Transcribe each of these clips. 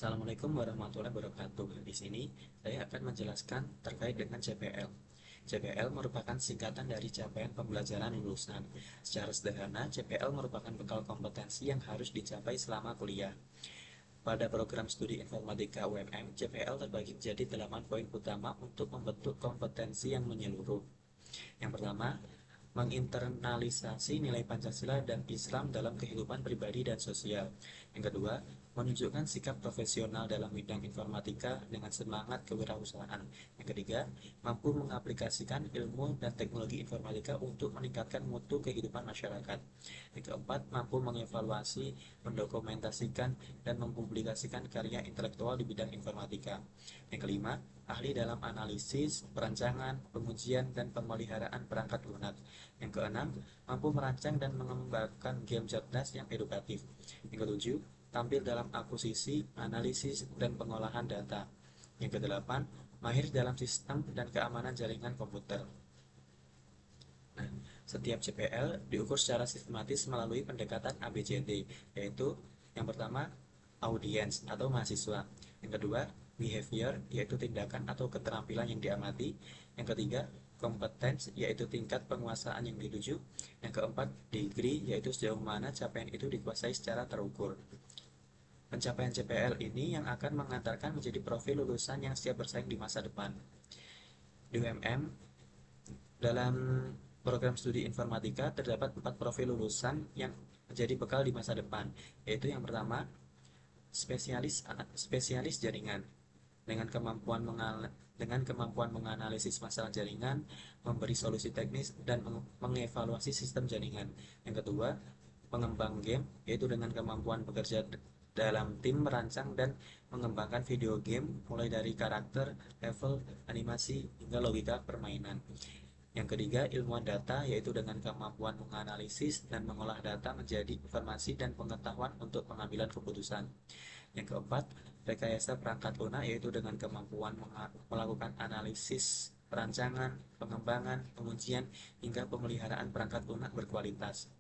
Assalamualaikum warahmatullahi wabarakatuh. Di sini saya akan menjelaskan terkait dengan CPL. CPL merupakan singkatan dari capaian pembelajaran lulusan. Secara sederhana, CPL merupakan bekal kompetensi yang harus dicapai selama kuliah. Pada program studi informatika UMM, CPL terbagi menjadi 8 poin utama untuk membentuk kompetensi yang menyeluruh. Yang pertama, menginternalisasi nilai Pancasila dan Islam dalam kehidupan pribadi dan sosial. Yang kedua, menunjukkan sikap profesional dalam bidang informatika dengan semangat kewirausahaan. Yang ketiga, mampu mengaplikasikan ilmu dan teknologi informatika untuk meningkatkan mutu kehidupan masyarakat. Yang keempat, mampu mengevaluasi, mendokumentasikan, dan mempublikasikan karya intelektual di bidang informatika. Yang kelima, ahli dalam analisis, perancangan, pengujian, dan pemeliharaan perangkat lunak. Yang keenam, mampu merancang dan mengembangkan game cerdas yang edukatif. Yang ketujuh, tampil dalam akuisisi, analisis, dan pengolahan data. Yang kedelapan, mahir dalam sistem dan keamanan jaringan komputer. Nah, setiap CPL diukur secara sistematis melalui pendekatan ABCD, yaitu yang pertama, audiens atau mahasiswa. Yang kedua, behavior, yaitu tindakan atau keterampilan yang diamati. Yang ketiga, competence, yaitu tingkat penguasaan yang dituju. Yang keempat, degree, yaitu sejauh mana capaian itu dikuasai secara terukur. Pencapaian CPL ini yang akan mengantarkan menjadi profil lulusan yang siap bersaing di masa depan. Di UMM, dalam program studi informatika terdapat 4 profil lulusan yang menjadi bekal di masa depan, yaitu yang pertama, spesialis jaringan dengan kemampuan menganalisis masalah jaringan, memberi solusi teknis, dan mengevaluasi sistem jaringan. Yang kedua, pengembang game, yaitu dengan kemampuan bekerja dalam tim merancang dan mengembangkan video game mulai dari karakter, level, animasi, hingga logika permainan. Yang ketiga, ilmuwan data, yaitu dengan kemampuan menganalisis dan mengolah data menjadi informasi dan pengetahuan untuk pengambilan keputusan. Yang keempat, rekayasa perangkat lunak, yaitu dengan kemampuan melakukan analisis, perancangan, pengembangan, pengujian, hingga pemeliharaan perangkat lunak berkualitas.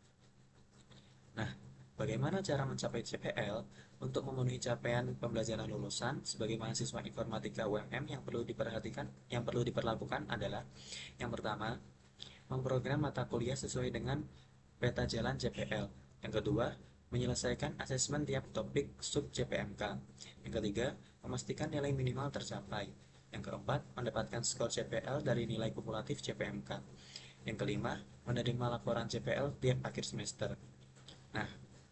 Nah, bagaimana cara mencapai CPL? Untuk memenuhi capaian pembelajaran lulusan sebagai mahasiswa informatika UMM yang perlu diperlakukan adalah yang pertama, memprogram mata kuliah sesuai dengan peta jalan CPL. Yang kedua, menyelesaikan asesmen tiap topik sub CPMK. Yang ketiga, memastikan nilai minimal tercapai. Yang keempat, mendapatkan skor CPL dari nilai kumulatif CPMK. Yang kelima, menerima laporan CPL tiap akhir semester. Nah,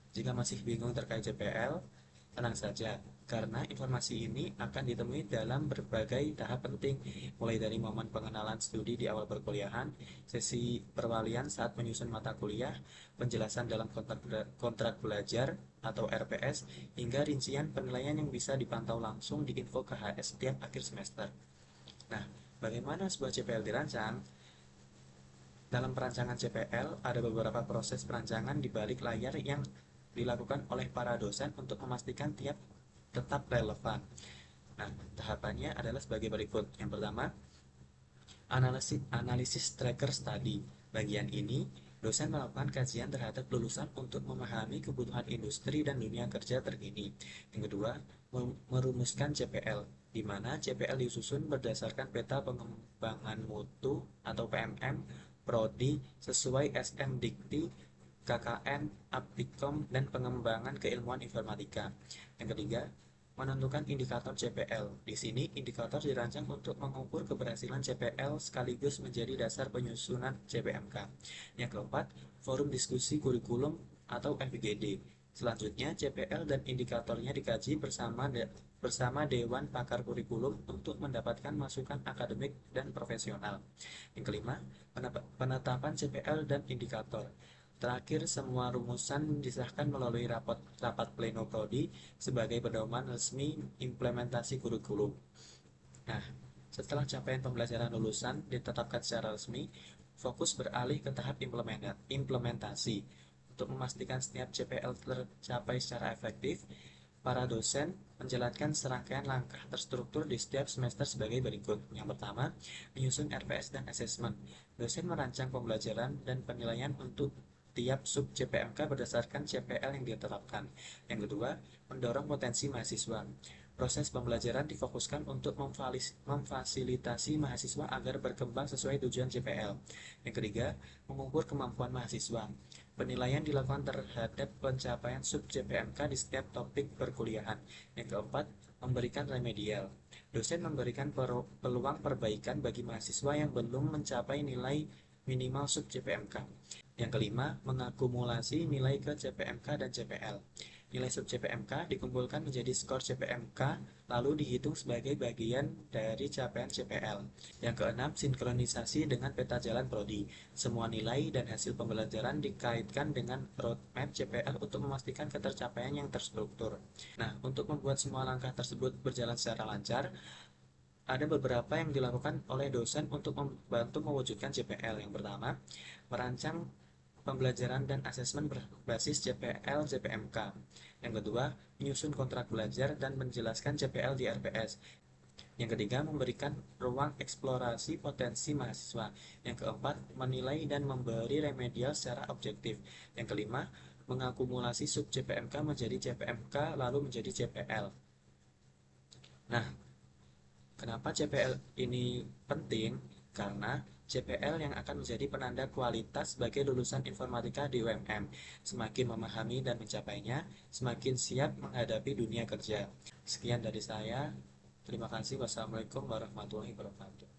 jika masih bingung terkait CPL, tenang saja, karena informasi ini akan ditemui dalam berbagai tahap penting, mulai dari momen pengenalan studi di awal perkuliahan, sesi perwalian saat menyusun mata kuliah, penjelasan dalam kontrak belajar atau RPS, hingga rincian penilaian yang bisa dipantau langsung di info KHS setiap akhir semester. Nah, bagaimana sebuah CPL dirancang? Dalam perancangan CPL, ada beberapa proses perancangan di balik layar yang dilakukan oleh para dosen untuk memastikan tiap tetap relevan. Nah, tahapannya adalah sebagai berikut. Yang pertama, analisis tracker study. Bagian ini, dosen melakukan kajian terhadap lulusan untuk memahami kebutuhan industri dan dunia kerja terkini. Yang kedua, merumuskan CPL, di mana CPL disusun berdasarkan peta pengembangan mutu atau PMM, Prodi, sesuai SM Dikti, KKN, Aptikom, dan pengembangan keilmuan informatika. Yang ketiga, menentukan indikator CPL. Di sini, indikator dirancang untuk mengukur keberhasilan CPL sekaligus menjadi dasar penyusunan CPMK. Yang keempat, forum diskusi kurikulum atau FGD. Selanjutnya, CPL dan indikatornya dikaji bersama Dewan Pakar Kurikulum untuk mendapatkan masukan akademik dan profesional. Yang kelima, penetapan CPL dan indikator. Terakhir, semua rumusan disahkan melalui rapat pleno prodi sebagai pedoman resmi implementasi kurikulum. Nah, setelah capaian pembelajaran lulusan ditetapkan secara resmi, fokus beralih ke tahap implementasi. Untuk memastikan setiap CPL tercapai secara efektif, para dosen menjalankan serangkaian langkah terstruktur di setiap semester sebagai berikut. Yang pertama, menyusun RPS dan asesmen. Dosen merancang pembelajaran dan penilaian untuk tiap sub CPMK berdasarkan CPL yang ditetapkan. Yang kedua, mendorong potensi mahasiswa. Proses pembelajaran difokuskan untuk memfasilitasi mahasiswa agar berkembang sesuai tujuan CPL. Yang ketiga, mengukur kemampuan mahasiswa. Penilaian dilakukan terhadap pencapaian sub CPMK di setiap topik perkuliahan. Yang keempat, memberikan remedial. Dosen memberikan peluang perbaikan bagi mahasiswa yang belum mencapai nilai minimal sub CPMK. Yang kelima, mengakumulasi nilai ke CPMK dan CPL. Nilai sub CPMK dikumpulkan menjadi skor CPMK lalu dihitung sebagai bagian dari capaian CPL. Yang keenam, sinkronisasi dengan peta jalan prodi. Semua nilai dan hasil pembelajaran dikaitkan dengan roadmap CPL untuk memastikan ketercapaian yang terstruktur. Nah, untuk membuat semua langkah tersebut berjalan secara lancar, ada beberapa yang dilakukan oleh dosen untuk membantu mewujudkan CPL. Yang pertama, merancang pembelajaran dan asesmen berbasis CPL CPMK. Yang kedua, menyusun kontrak belajar dan menjelaskan CPL di RPS. Yang ketiga, memberikan ruang eksplorasi potensi mahasiswa. Yang keempat, menilai dan memberi remedial secara objektif. Yang kelima, mengakumulasi sub CPMK menjadi CPMK lalu menjadi CPL. Nah, kenapa CPL ini penting? Karena CPL yang akan menjadi penanda kualitas sebagai lulusan informatika di UMM. Semakin memahami dan mencapainya, semakin siap menghadapi dunia kerja. Sekian dari saya. Terima kasih. Wassalamualaikum warahmatullahi wabarakatuh.